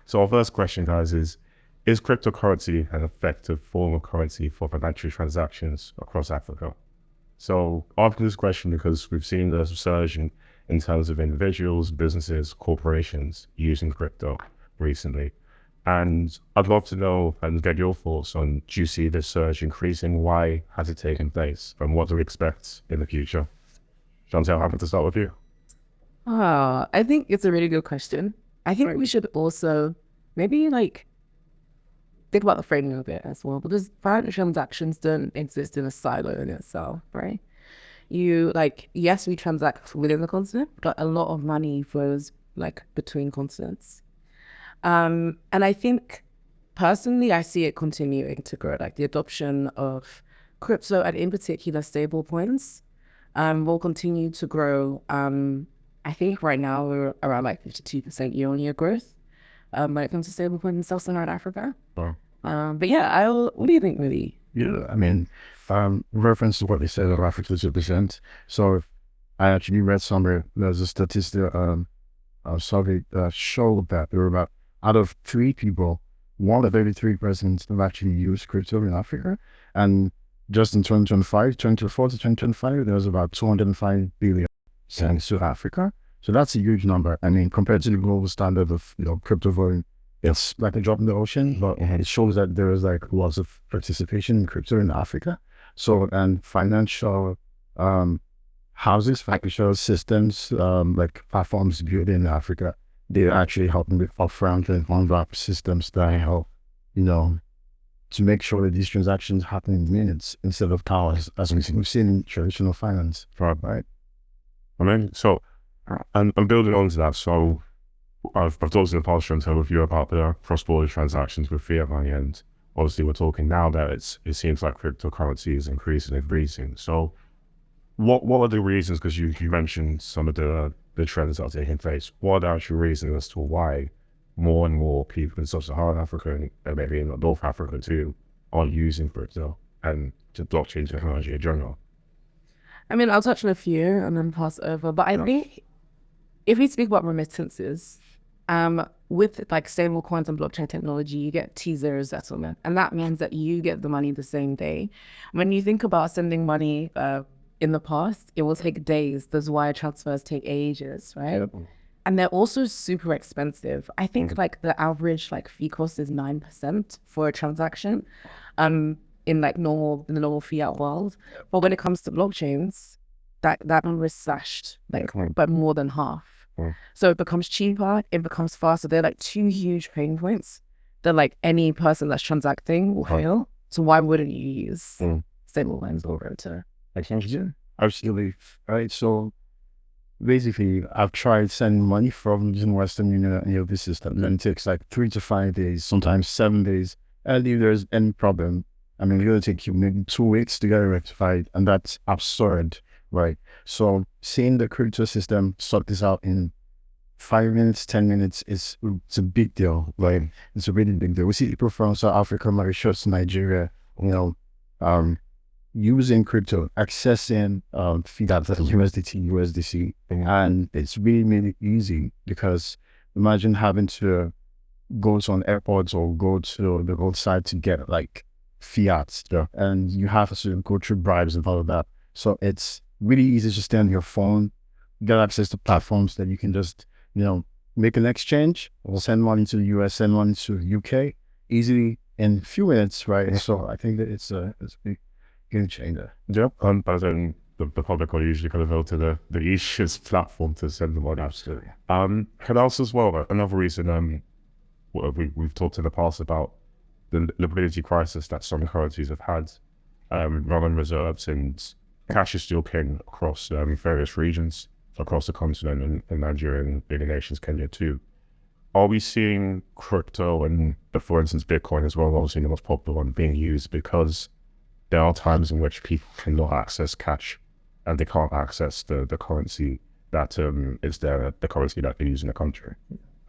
So our first question, guys, is cryptocurrency an effective form of currency for financial transactions across Africa? So after this question, because we've seen the surge in terms of individuals, businesses, corporations using crypto recently. And I'd love to know and get your thoughts on, do you see this surge increasing? Why has it taken place? And what do we expect in the future? Shantelle, happy to start with you. I think it's a really good question. I think we should also maybe think about the framing of it as well, because financial transactions don't exist in a silo in itself, right? Yes, we transact within the continent, but a lot of money flows between continents. And I think personally, I see it continuing to grow, the adoption of crypto and in particular stable coins will continue to grow. I think right now we're around 52% year-on-year growth when it comes to stable coins in sub-Saharan Africa. Oh. But yeah, what do you think, Mudy? Yeah, I mean, reference to what they said about 52%. So I actually read somewhere, there's a statistic, survey that showed that there were about, out of 3 people, 133% have actually used crypto in Africa. And just in 2024 to 2025, there was about 205 billion sent to Africa. So that's a huge number. I mean, compared to the global standard of crypto volume, it's like a drop in the ocean, but it shows that there is lots of participation in crypto in Africa. So, and financial houses, financial systems, platforms built in Africa, they're actually helping with upfront and on-ramp systems that help, to make sure that these transactions happen in minutes instead of hours, as we've seen in traditional finance. Right. I mean, so, and building on to that, so I've talked in the past, Shantelle, with you about the cross-border transactions with fiat money, and obviously we're talking now that it seems like cryptocurrency is increasing. So what are the reasons, because you mentioned some of the trends that are taking place, what are the actual reasons as to why more and more people in sub-Saharan Africa and maybe in North Africa too are using crypto and the blockchain technology in general? I mean, I'll touch on a few and then pass over. But I think if we speak about remittances, with stable coins and blockchain technology, you get T0 settlement. And that means that you get the money the same day. When you think about sending money in the past, it will take days. Those wire transfers take ages, right? Yep. And they're also super expensive. I think the average fee cost is 9% for a transaction. In the normal fiat world. But when it comes to blockchains, that number is slashed by more than half. So it becomes cheaper, it becomes faster. They're 2 huge pain points that any person that's transacting will feel. So why wouldn't you use stablecoins or crypto? Absolutely. Right. So basically, I've tried sending money from using Western Union and any of this system, and it takes 3 to 5 days, sometimes 7 days. And if there's any problem, I mean, it'll take you maybe 2 weeks to get it rectified, and that's absurd, right? So seeing the crypto system sort this out in 5 minutes, 10 minutes, it's a big deal. It's a really big deal. We see people from South Africa, Mauritius, Nigeria, using crypto, accessing fiat, USDC, and it's really made it easy, because imagine having to go to an airport or go to the roadside to get fiat, and you have to go through bribes and all of that. So it's really easy to stay on your phone, get access to platforms that you can just make an exchange or send money to the US, send money to the UK easily in a few minutes, right? So I think that it's a big game changer. Yeah, but then the public are usually going to go to the easiest platform to send the money. Absolutely. Can also as well, another reason we've talked in the past about the liquidity crisis that some currencies have had, running reserves, and cash is still king across various regions across the continent, and Nigeria and the nations, Kenya too. Are we seeing crypto and, for instance, Bitcoin as well, obviously the most popular one, being used because there are times in which people cannot access cash and they can't access the currency that is there, the currency that they use in the country?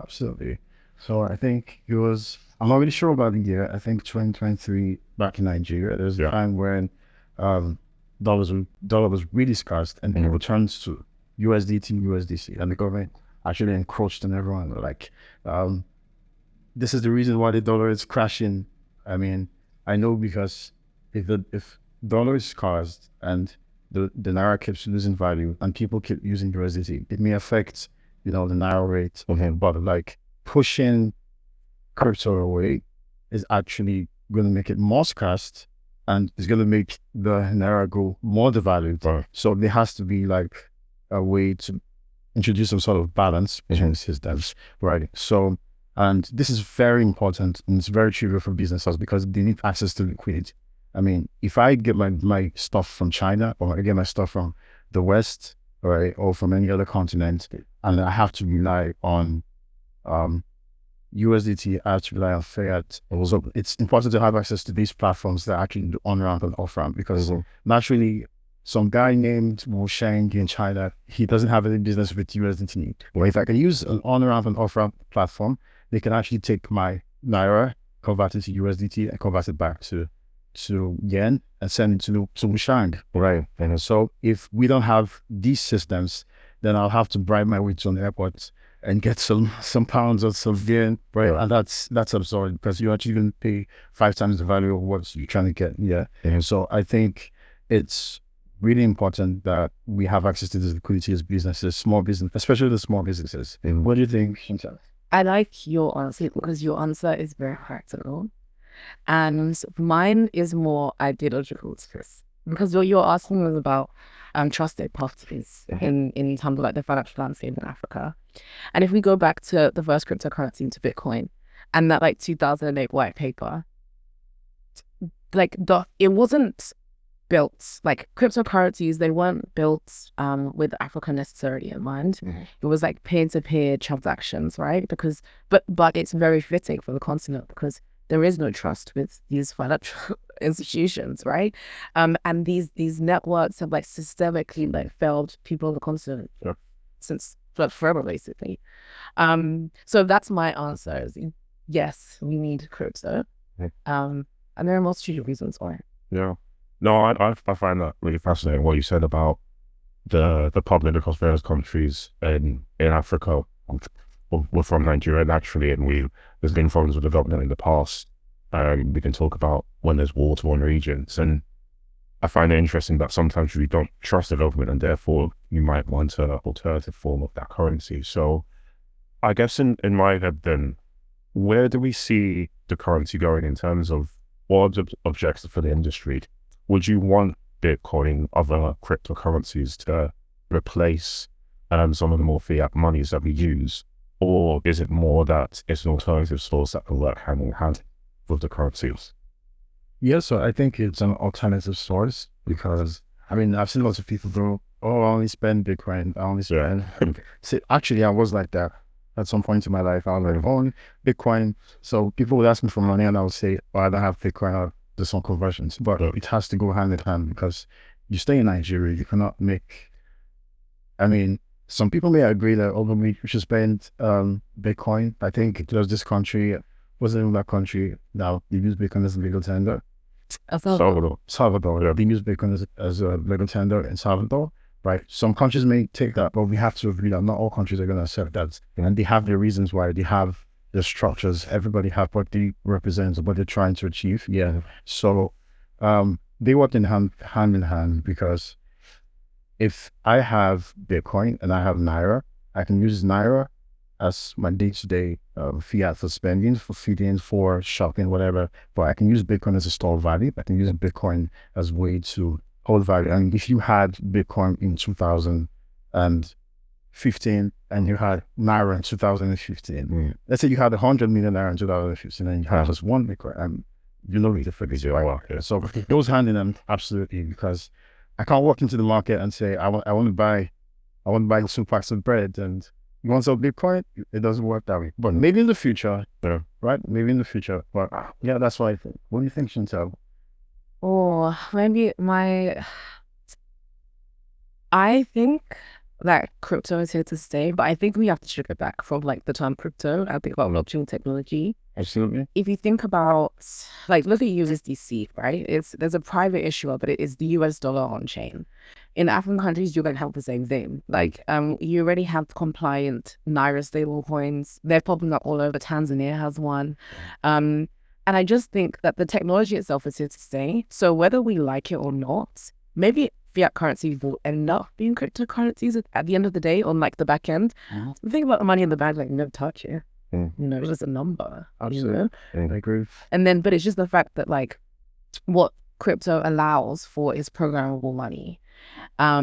Absolutely. So I think it was, I'm not really sure about the year, I think 2023 back in Nigeria, there's a time when dollar was really scarce, and then it returns to USDT, USDC, and the government actually encroached on everyone. Like, this is the reason why the dollar is crashing. I mean, I know because if dollar is scarce and the naira keeps losing value and people keep using USDT, it may affect, the naira rate. But like pushing crypto away is actually going to make it more scarce, and it's going to make the naira go more devalued. Right. So there has to be like a way to introduce some sort of balance between systems, right? So, and this is very important, and it's very trivial for businesses because they need access to liquidity. I mean, if I get my stuff from China, or I get my stuff from the West, right, or from any other continent, and I have to rely on USDT, I have to rely on fiat. So it's important to have access to these platforms that actually do on-ramp and off-ramp, because naturally, some guy named Wu Sheng in China, he doesn't have any business with USDT. Well, if I can use an on-ramp and off-ramp platform, they can actually take my Naira, convert it to USDT, and convert it back to yen and send it to Wu Sheng. Right. And so if we don't have these systems, then I'll have to bribe my way to an airport and get some pounds or some yen, right? And that's absurd, because you're actually going to pay 5 times the value of what you're trying to get. And so I think it's really important that we have access to this liquidity as businesses, small business, especially the small businesses. And what do you think, Shantelle? I like your answer because your answer is very practical, and mine is more ideological to this, because what you're asking was about trusted parties in terms of like the financial landscape in Africa. And if we go back to the first cryptocurrency, into Bitcoin, and that like 2008 white paper, like it wasn't built, like cryptocurrencies, they weren't built with Africa necessarily in mind. It was like peer-to-peer transactions, right? Because but it's very fitting for the continent, because there is no trust with these financial institutions, right? And these networks have like systemically like failed people on the continent since forever, basically. So that's my answer. Is yes, we need crypto. And there are a multitude of reasons why. Yeah. No, I find that really fascinating, what you said about the public across various countries in Africa. We're from Nigeria naturally, and there's been problems with development in the past. We can talk about when there's war-torn regions, and I find it interesting that sometimes we don't trust development, and therefore you might want an alternative form of that currency. So I guess in my head then, where do we see the currency going in terms of what are the objectives for the industry? Would you want Bitcoin, other cryptocurrencies to replace some of the more fiat monies that we use? Or is it more that it's an alternative source that can work hand in hand with the currencies? Yeah, so I think it's an alternative source, because, I mean, I've seen lots of people go, oh, I only spend Bitcoin, I only spend... See, actually, I was like that at some point in my life. I was like, oh, Bitcoin. So people would ask me for money, and I would say, oh, I don't have Bitcoin, I'll do some conversions. But it has to go hand in hand, because you stay in Nigeria, you cannot make... I mean, some people may agree that we should spend Bitcoin. I think there's this country, what's the name of that country now? They use Bitcoin as a legal tender. Salvador. Yeah. They use Bitcoin as a legal tender in Salvador, right? Some countries may take that, but we have to agree that not all countries are going to accept that. And they have their reasons why. They have their structures. Everybody have what they represent, what they're trying to achieve. Yeah. So they work in hand in hand, because if I have Bitcoin and I have Naira, I can use Naira as my day-to-day fiat for spending, for feeding, for shopping, whatever. But I can use Bitcoin as a store of value. I can use Bitcoin as a way to hold value. And if you had Bitcoin in 2015 and you had Naira in 2015, let's say you had 100 million Naira in 2015 and you had just one Bitcoin, you know the figure. So it goes hand in hand, absolutely, because I can't walk into the market and say I want to buy 2 packs of bread and you want some Bitcoin. It doesn't work that way. But maybe in the future, right? Maybe in the future. But yeah, that's what I think. What do you think, Shantelle? Oh, maybe I think that crypto is here to stay, but I think we have to strip it back from like the term crypto. I think about blockchain technology, Absolutely. If you think about, like, look at USDC, right? There's a private issuer, but it is the US dollar on chain. In African countries, you're going to have the same thing. Like, you already have compliant Naira stable coins. They're popping up all over. Tanzania has one. And I just think that the technology itself is here to stay. So whether we like it or not, maybe fiat currencies will end up being cryptocurrencies at the end of the day on like the back end. Think about the money in the bank, like, you never touch it. You know, it's just a number. Absolutely. You know? I agree. And then, but it's just the fact that, like, what crypto allows for is programmable money. But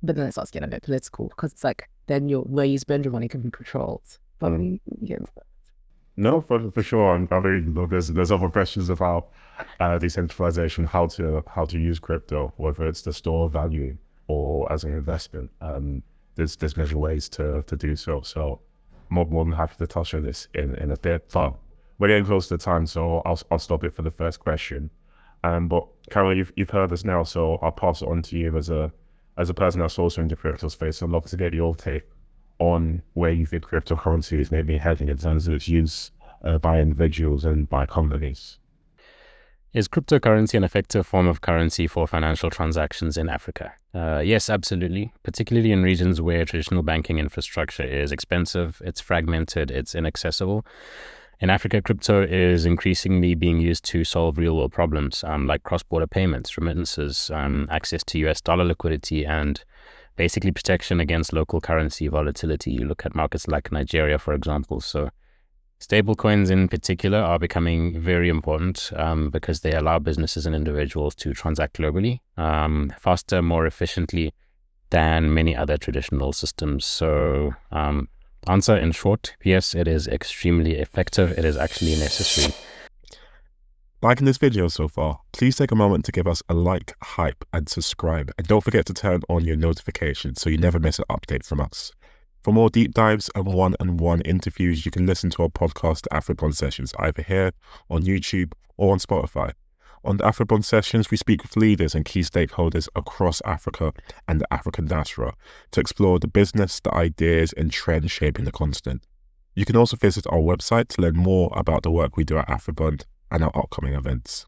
then it starts getting a bit political because it's like, then where you spend your money can be controlled. But yeah. No, for sure. I mean, look, there's other questions about decentralization, how to use crypto, whether it's to store value or as an investment. There's many ways to do so. So more than happy to touch on this in a bit. But we're getting close to the time, so I'll stop it for the first question. But Carol, you've heard this now, so I'll pass it on to you as a person that's also in the crypto space. I'd love to get your take on where you think cryptocurrency is maybe heading in terms of its use by individuals and by companies. Is cryptocurrency an effective form of currency for financial transactions in Africa? Yes, absolutely, particularly in regions where traditional banking infrastructure is expensive, it's fragmented, it's inaccessible. In Africa, crypto is increasingly being used to solve real-world problems like cross-border payments, remittances, access to US dollar liquidity, and basically protection against local currency volatility. You look at markets like Nigeria, for example. So stablecoins in particular are becoming very important because they allow businesses and individuals to transact globally faster, more efficiently than many other traditional systems. So answer in short, yes, it is extremely effective. It is actually necessary. Liking this video so far, please take a moment to give us a like, hype, and subscribe. And don't forget to turn on your notifications so you never miss an update from us. For more deep dives and one-on-one interviews, you can listen to our podcast, Afribond Sessions, either here on YouTube or on Spotify. On the Afribond Sessions, we speak with leaders and key stakeholders across Africa and the African diaspora to explore the business, the ideas, and trends shaping the continent. You can also visit our website to learn more about the work we do at Afribond and our upcoming events.